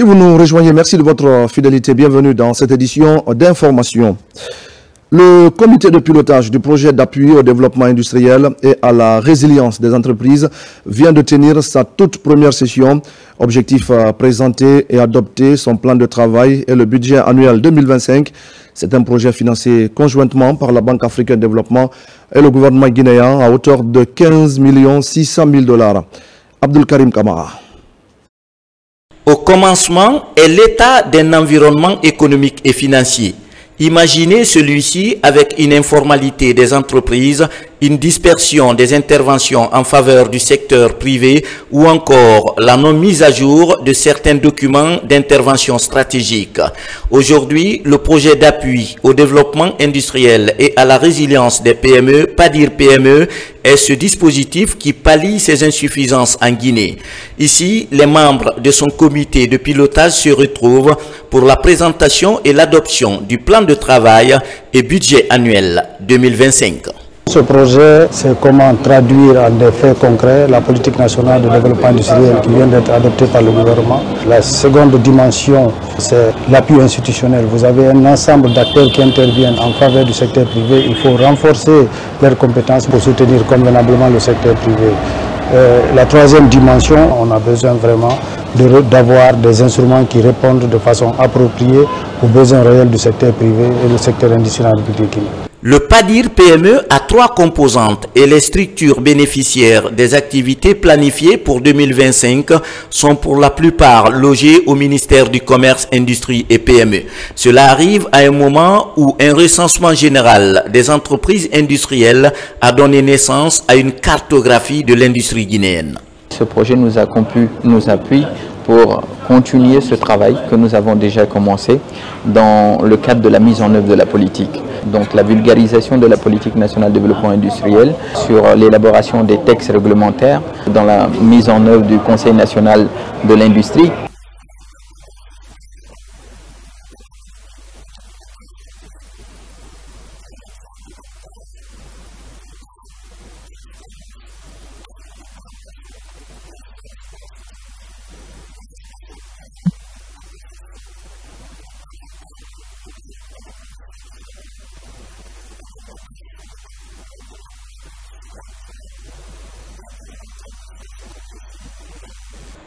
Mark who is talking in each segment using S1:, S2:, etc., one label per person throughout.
S1: Si vous nous rejoignez, merci de votre fidélité. Bienvenue dans cette édition d'information. Le comité de pilotage du projet d'appui au développement industriel et à la résilience des entreprises vient de tenir sa toute première session. Objectif présenter et adopter son plan de travail et le budget annuel 2025. C'est un projet financé conjointement par la Banque africaine de développement et le gouvernement guinéen à hauteur de 15 600 000 $. Abdul Karim Kamara.
S2: Au commencement est l'état d'un environnement économique et financier. Imaginez celui-ci avec une informalité des entreprises, une dispersion des interventions en faveur du secteur privé ou encore la non-mise à jour de certains documents d'intervention stratégique. Aujourd'hui, le projet d'appui au développement industriel et à la résilience des PME, PADIR PME, est ce dispositif qui pallie ces insuffisances en Guinée. Ici, les membres de son comité de pilotage se retrouvent pour la présentation et l'adoption du plan de travail et budget annuel 2025.
S3: Ce projet, c'est comment traduire en des faits concrets la politique nationale de développement industriel qui vient d'être adoptée par le gouvernement. La seconde dimension, c'est l'appui institutionnel. Vous avez un ensemble d'acteurs qui interviennent en faveur du secteur privé. Il faut renforcer leurs compétences pour soutenir convenablement le secteur privé. La troisième dimension, on a besoin vraiment d'avoir des instruments qui répondent de façon appropriée aux besoins réels du secteur privé et du secteur industriel en République guinéenne.
S2: Le PADIR PME a 3 composantes et les structures bénéficiaires des activités planifiées pour 2025 sont pour la plupart logées au ministère du Commerce, Industrie et PME. Cela arrive à un moment où un recensement général des entreprises industrielles a donné naissance à une cartographie de l'industrie guinéenne.
S4: Ce projet nous appuie pour continuer ce travail que nous avons déjà commencé dans le cadre de la mise en œuvre de la politique. Donc la vulgarisation de la politique nationale de développement industriel, sur l'élaboration des textes réglementaires, dans la mise en œuvre du Conseil national de l'industrie.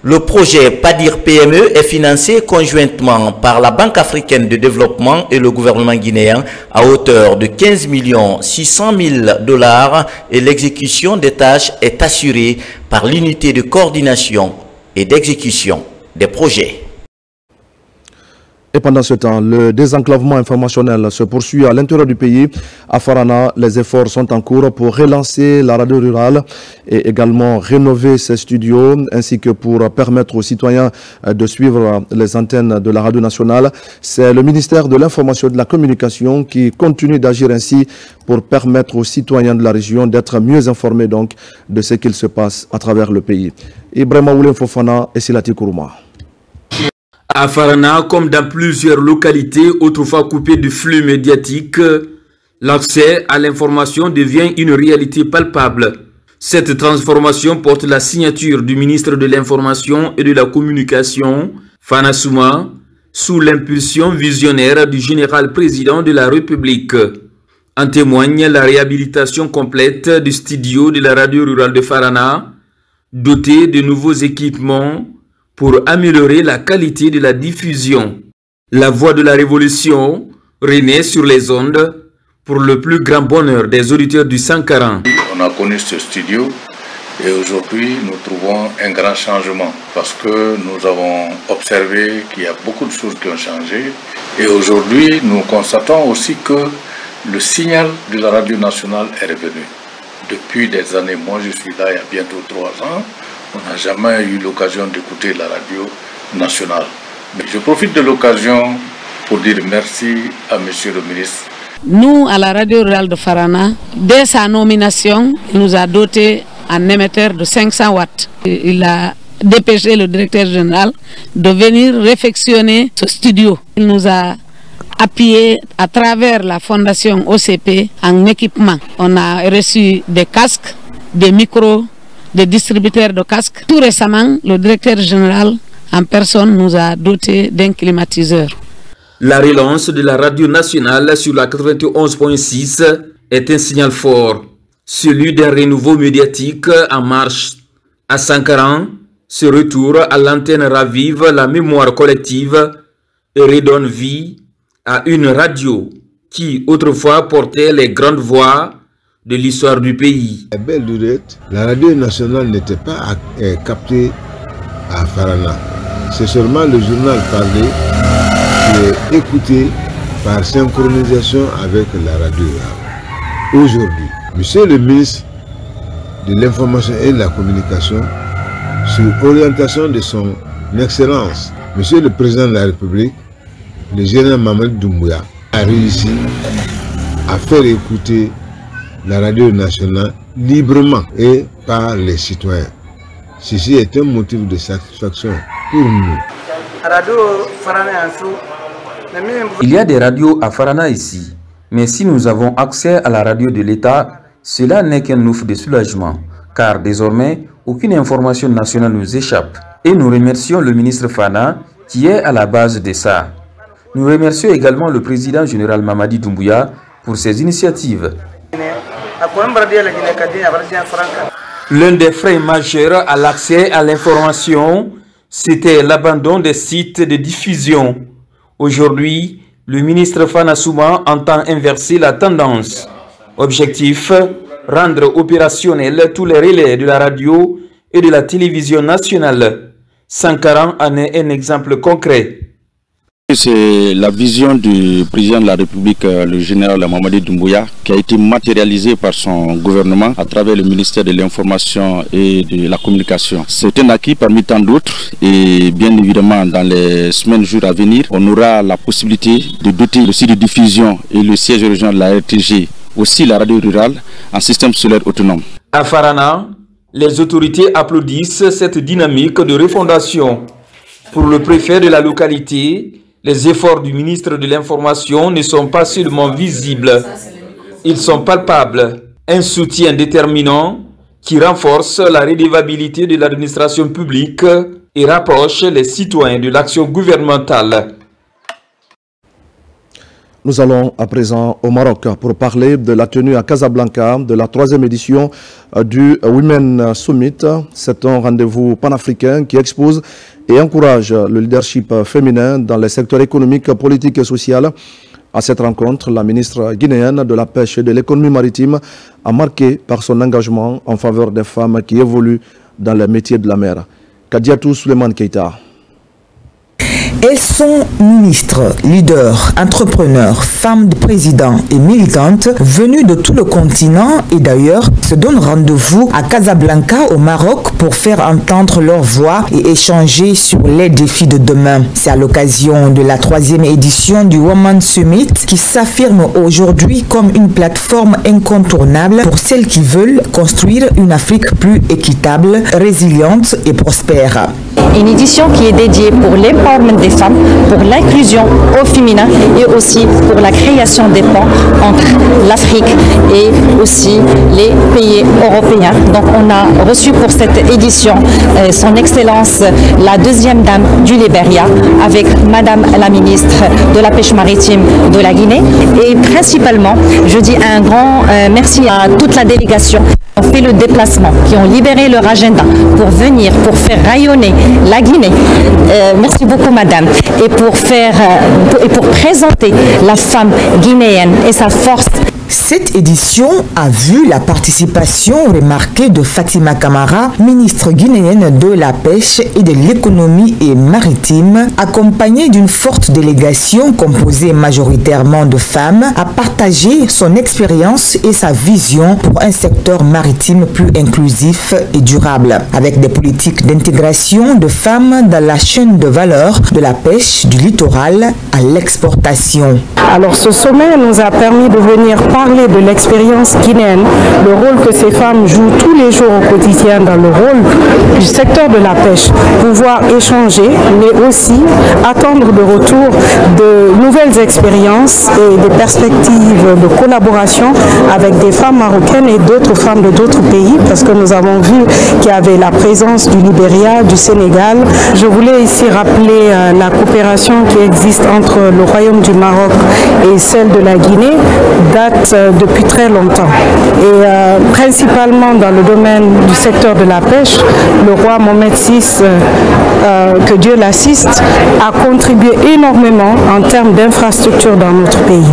S2: Le projet PADIR PME est financé conjointement par la Banque africaine de développement et le gouvernement guinéen à hauteur de 15 600 000 $ et l'exécution des tâches est assurée par l'unité de coordination et d'exécution des projets.
S1: Et pendant ce temps, le désenclavement informationnel se poursuit à l'intérieur du pays. À Farana, les efforts sont en cours pour relancer la radio rurale et également rénover ses studios, ainsi que pour permettre aux citoyens de suivre les antennes de la radio nationale. C'est le ministère de l'Information et de la Communication qui continue d'agir ainsi pour permettre aux citoyens de la région d'être mieux informés donc de ce qu'il se passe à travers le pays. Ibrahima Oulem Fofana et Silati Kourouma.
S5: À Farana, comme dans plusieurs localités autrefois coupées du flux médiatique, l'accès à l'information devient une réalité palpable. Cette transformation porte la signature du ministre de l'Information et de la Communication, Fana Souma, sous l'impulsion visionnaire du général président de la République. En témoigne la réhabilitation complète du studio de la radio rurale de Farana, doté de nouveaux équipements, pour améliorer la qualité de la diffusion. La voix de la révolution renaît sur les ondes pour le plus grand bonheur des auditeurs du Sankaran.
S6: On a connu ce studio et aujourd'hui nous trouvons un grand changement parce que nous avons observé qu'il y a beaucoup de choses qui ont changé et aujourd'hui nous constatons aussi que le signal de la radio nationale est revenu. Depuis des années, moi je suis là il y a bientôt 3 ans, on n'a jamais eu l'occasion d'écouter la radio nationale. Mais je profite de l'occasion pour dire merci à monsieur le ministre.
S7: Nous, à la radio rurale de Farana, dès sa nomination, il nous a doté un émetteur de 500 watts. Il a dépêché le directeur général de venir réfectionner ce studio. Il nous a appuyé à travers la fondation OCP en équipement. On a reçu des casques, des micros, des distributeurs de casques. Tout récemment, le directeur général en personne nous a doté d'un climatiseur.
S5: La relance de la radio nationale sur la 91.6 est un signal fort, celui d'un renouveau médiatique en marche. À 140, ce retour à l'antenne ravive la mémoire collective et redonne vie à une radio qui autrefois portait les grandes voix de l'histoire du pays.
S8: À belle lurette, la radio nationale n'était pas captée à Farana. C'est seulement le journal parlé qui est écouté par synchronisation avec la radio. Aujourd'hui, Monsieur le ministre de l'Information et de la Communication, sur orientation de son Excellence, Monsieur le Président de la République, le général Mamadi Doumbouya, a réussi à faire écouter la radio nationale librement et par les citoyens. Ceci est un motif de satisfaction pour nous.
S5: Il y a des radios à Farana ici, mais si nous avons accès à la radio de l'État, cela n'est qu'un ouf de soulagement, car désormais, aucune information nationale nous échappe. Et nous remercions le ministre Fana qui est à la base de ça. Nous remercions également le président général Mamadi Doumbouya pour ses initiatives. L'un des freins majeurs à l'accès à l'information, c'était l'abandon des sites de diffusion. Aujourd'hui, le ministre Fana Souma entend inverser la tendance. Objectif, rendre opérationnels tous les relais de la radio et de la télévision nationale. 140 en est un exemple concret.
S9: C'est la vision du président de la République, le général Mamadi Doumbouya, qui a été matérialisée par son gouvernement à travers le ministère de l'Information et de la Communication. C'est un acquis parmi tant d'autres et bien évidemment dans les semaines, jours à venir, on aura la possibilité de doter le site de diffusion et le siège régional de la RTG, aussi la radio rurale, en système solaire autonome.
S5: À Farana, les autorités applaudissent cette dynamique de refondation. Pour le préfet de la localité, les efforts du ministre de l'Information ne sont pas seulement visibles, ils sont palpables. Un soutien déterminant qui renforce la redevabilité de l'administration publique et rapproche les citoyens de l'action gouvernementale.
S1: Nous allons à présent au Maroc pour parler de la tenue à Casablanca de la 3e édition du Women Summit. C'est un rendez-vous panafricain qui expose et encourage le leadership féminin dans les secteurs économiques, politiques et sociaux. À cette rencontre, la ministre guinéenne de la Pêche et de l'économie maritime a marqué par son engagement en faveur des femmes qui évoluent dans les métiers de la mer. Kadiatou Souleymane Keita.
S10: Elles sont ministres, leaders, entrepreneurs, femmes de présidents et militantes venues de tout le continent et d'ailleurs se donnent rendez-vous à Casablanca au Maroc pour faire entendre leur voix et échanger sur les défis de demain. C'est à l'occasion de la 3e édition du Women Summit qui s'affirme aujourd'hui comme une plateforme incontournable pour celles qui veulent construire une Afrique plus équitable, résiliente et prospère.
S11: Une édition qui est dédiée pour l'empowerment des femmes, pour l'inclusion au féminin et aussi pour la création des ponts entre l'Afrique et aussi les pays européens. Donc on a reçu pour cette édition son Excellence la 2e dame du Libéria avec Madame la ministre de la Pêche maritime de la Guinée et principalement je dis un grand merci à toute la délégation qui ont fait le déplacement, qui ont libéré leur agenda pour venir, pour faire rayonner la Guinée. Merci beaucoup madame. Et pour présenter la femme guinéenne et sa force.
S10: Cette édition a vu la participation remarquée de Fatima Camara, ministre guinéenne de la Pêche et de l'économie et maritime, accompagnée d'une forte délégation composée majoritairement de femmes, a partagé son expérience et sa vision pour un secteur maritime plus inclusif et durable, avec des politiques d'intégration de femmes dans la chaîne de valeur de la pêche du littoral à l'exportation.
S12: Alors ce sommet nous a permis de venir parler de l'expérience guinéenne, le rôle que ces femmes jouent tous les jours au quotidien dans le rôle du secteur de la pêche, pouvoir échanger, mais aussi attendre de retour de nouvelles expériences et des perspectives de collaboration avec des femmes marocaines et d'autres femmes de d'autres pays, parce que nous avons vu qu'il y avait la présence du Libéria, du Sénégal. Je voulais ici rappeler la coopération qui existe entre le Royaume du Maroc et celle de la Guinée, date depuis très longtemps. Et principalement dans le domaine du secteur de la pêche, le roi Mohamed VI, que Dieu l'assiste, a contribué énormément en termes d'infrastructures dans notre pays.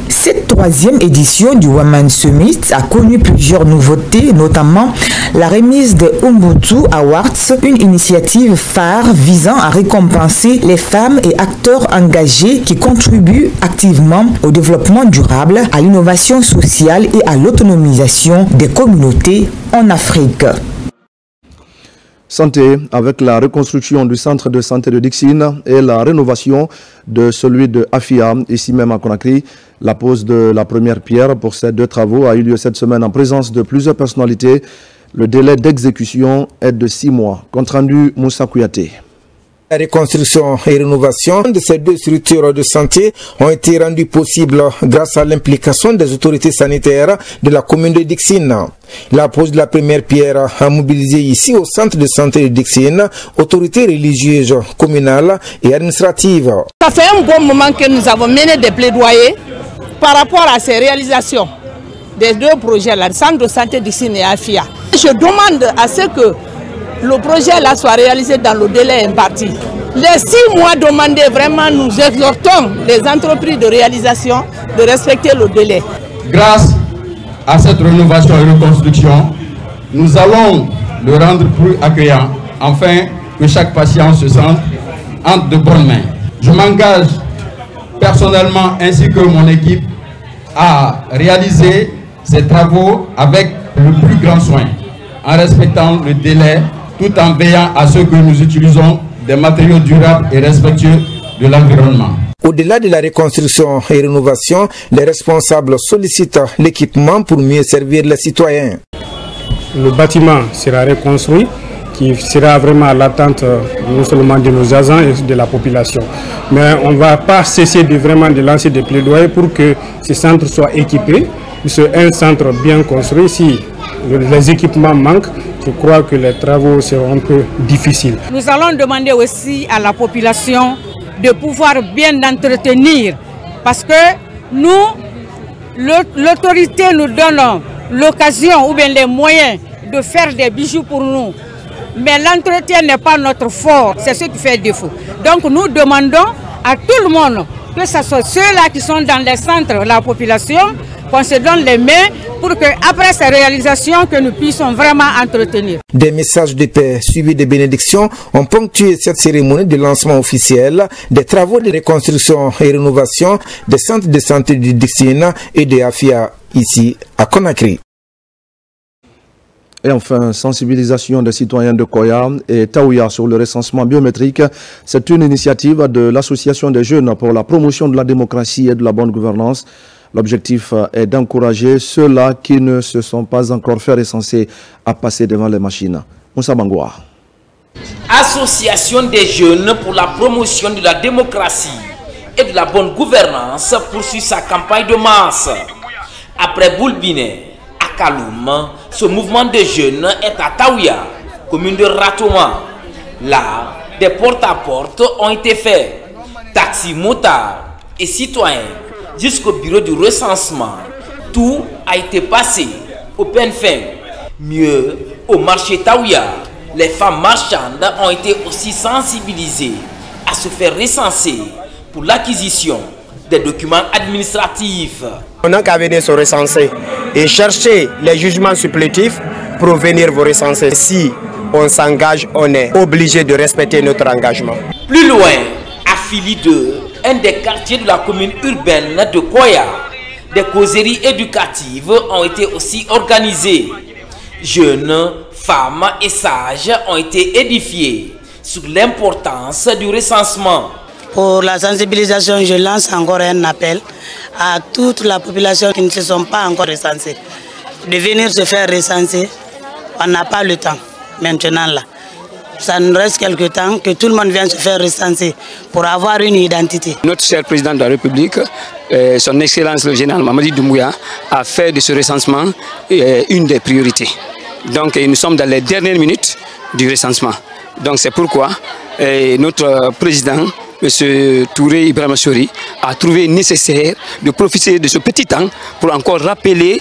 S10: Cette troisième édition du Women Summit a connu plusieurs nouveautés, notamment la remise des Ubuntu Awards, une initiative phare visant à récompenser les femmes et acteurs engagés qui contribuent activement au développement durable, à l'innovation sociale et à l'autonomisation des communautés en Afrique.
S1: Santé, avec la reconstruction du centre de santé de Dixine et la rénovation de celui de Afia, ici même à Conakry. La pose de la première pierre pour ces deux travaux a eu lieu cette semaine en présence de plusieurs personnalités. Le délai d'exécution est de 6 mois. Compte rendu Moussa Kouyaté.
S13: La reconstruction et rénovation de ces deux structures de santé ont été rendues possibles grâce à l'implication des autorités sanitaires de la commune de Dixine. La pose de la première pierre a mobilisé ici au centre de santé de Dixine autorités religieuses, communales et administratives.
S14: Ça fait un bon moment que nous avons mené des plaidoyers par rapport à ces réalisations des deux projets, le centre de santé Dixine et Afia. Je demande à ce que le projet là soit réalisé dans le délai imparti. Les 6 mois demandés, vraiment, nous exhortons les entreprises de réalisation de respecter le délai.
S15: Grâce à cette rénovation et reconstruction, nous allons le rendre plus accueillant, afin que chaque patient se sente entre de bonnes mains. Je m'engage personnellement ainsi que mon équipe à réaliser ces travaux avec le plus grand soin, en respectant le délai, tout en veillant à ce que nous utilisons des matériaux durables et respectueux de l'environnement.
S13: Au-delà de la reconstruction et rénovation, les responsables sollicitent l'équipement pour mieux servir les citoyens.
S16: Le bâtiment sera reconstruit, qui sera vraiment à l'attente non seulement de nos agents et de la population. Mais on ne va pas cesser de lancer des plaidoyers pour que ces centres soient équipés. C'est un centre bien construit. Si les équipements manquent, je crois que les travaux seront un peu difficiles.
S14: Nous allons demander aussi à la population de pouvoir bien entretenir, parce que nous, l'autorité nous donne l'occasion ou bien les moyens de faire des bijoux pour nous. Mais l'entretien n'est pas notre fort, c'est ce qui fait défaut. Donc nous demandons à tout le monde, que ce soit ceux-là qui sont dans les centres, la population, qu'on se donne les mains pour qu'après ces réalisations, que nous puissions vraiment entretenir.
S13: Des messages de paix suivis de bénédictions ont ponctué cette cérémonie de lancement officiel des travaux de reconstruction et rénovation des centres de santé de Dixine et de Afia ici à Conakry.
S1: Et enfin, sensibilisation des citoyens de Koya et Taouya sur le recensement biométrique. C'est une initiative de l'Association des jeunes pour la promotion de la démocratie et de la bonne gouvernance. L'objectif est d'encourager ceux-là qui ne se sont pas encore fait recenser à passer devant les machines. Moussa Bangoua.
S2: Association des jeunes pour la promotion de la démocratie et de la bonne gouvernance poursuit sa campagne de masse. Après Boulbiné, à Kaloum, ce mouvement de jeunes est à Taouya, commune de Ratoma. Là, des porte-à-porte ont été faits. Taxis, motards et citoyens jusqu'au bureau du recensement. Tout a été passé au peine fin. Mieux, au marché Taouya, les femmes marchandes ont été aussi sensibilisées à se faire recenser pour l'acquisition des documents administratifs.
S17: On n'a qu'à venir se recenser et chercher les jugements supplétifs pour venir vous recenser. Si on s'engage, on est obligé de respecter notre engagement.
S2: Plus loin, à Fili 2, un des quartiers de la commune urbaine de Koya, des causeries éducatives ont été aussi organisées. Jeunes, femmes et sages ont été édifiés sur l'importance du recensement.
S18: Pour la sensibilisation, je lance encore un appel à toute la population qui ne se sont pas encore recensées de venir se faire recenser. On n'a pas le temps maintenant là. Ça nous reste quelque temps que tout le monde vienne se faire recenser pour avoir une identité.
S19: Notre cher président de la République, son Excellence le général Mamadi Doumbouya, a fait de ce recensement une des priorités. Donc nous sommes dans les dernières minutes du recensement. Donc c'est pourquoi notre président, M. Touré Ibrahima Sori, a trouvé nécessaire de profiter de ce petit temps pour encore rappeler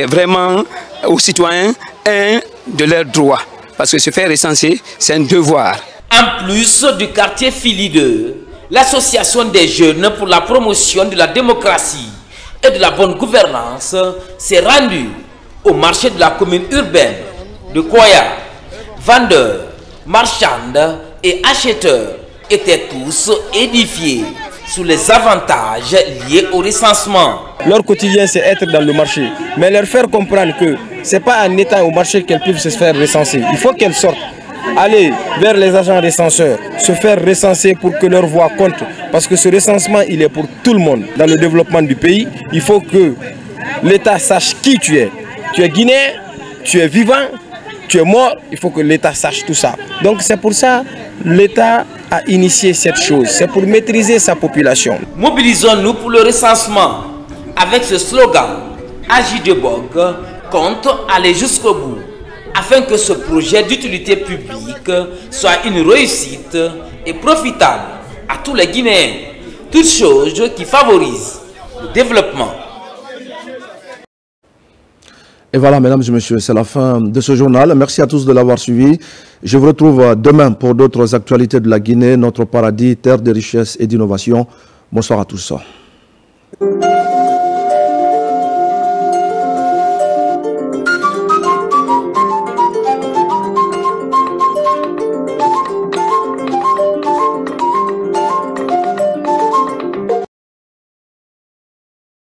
S19: vraiment aux citoyens de leurs droits. Parce que se faire recenser, c'est un devoir.
S2: En plus du quartier Fili 2, l'association des jeunes pour la promotion de la démocratie et de la bonne gouvernance s'est rendue au marché de la commune urbaine de Koya. Vendeurs, marchands et acheteurs étaient tous édifiés sur les avantages liés au recensement.
S20: Leur quotidien, c'est être dans le marché. Mais leur faire comprendre que ce n'est pas en étant au marché qu'elles peuvent se faire recenser. Il faut qu'elles sortent, aller vers les agents recenseurs, se faire recenser pour que leur voix compte. Parce que ce recensement, il est pour tout le monde. Dans le développement du pays, il faut que l'État sache qui tu es. Tu es guinéen, tu es vivant, tu es mort, il faut que l'État sache tout ça. Donc c'est pour ça que l'État a initié cette chose. C'est pour maîtriser sa population.
S2: Mobilisons-nous pour le recensement. Avec ce slogan, Agis de Bog, compte aller jusqu'au bout, afin que ce projet d'utilité publique soit une réussite et profitable à tous les Guinéens. Toutes choses qui favorisent le développement.
S1: Et voilà, mesdames et messieurs, c'est la fin de ce journal. Merci à tous de l'avoir suivi. Je vous retrouve demain pour d'autres actualités de la Guinée, notre paradis, terre de richesse et d'innovation. Bonsoir à tous.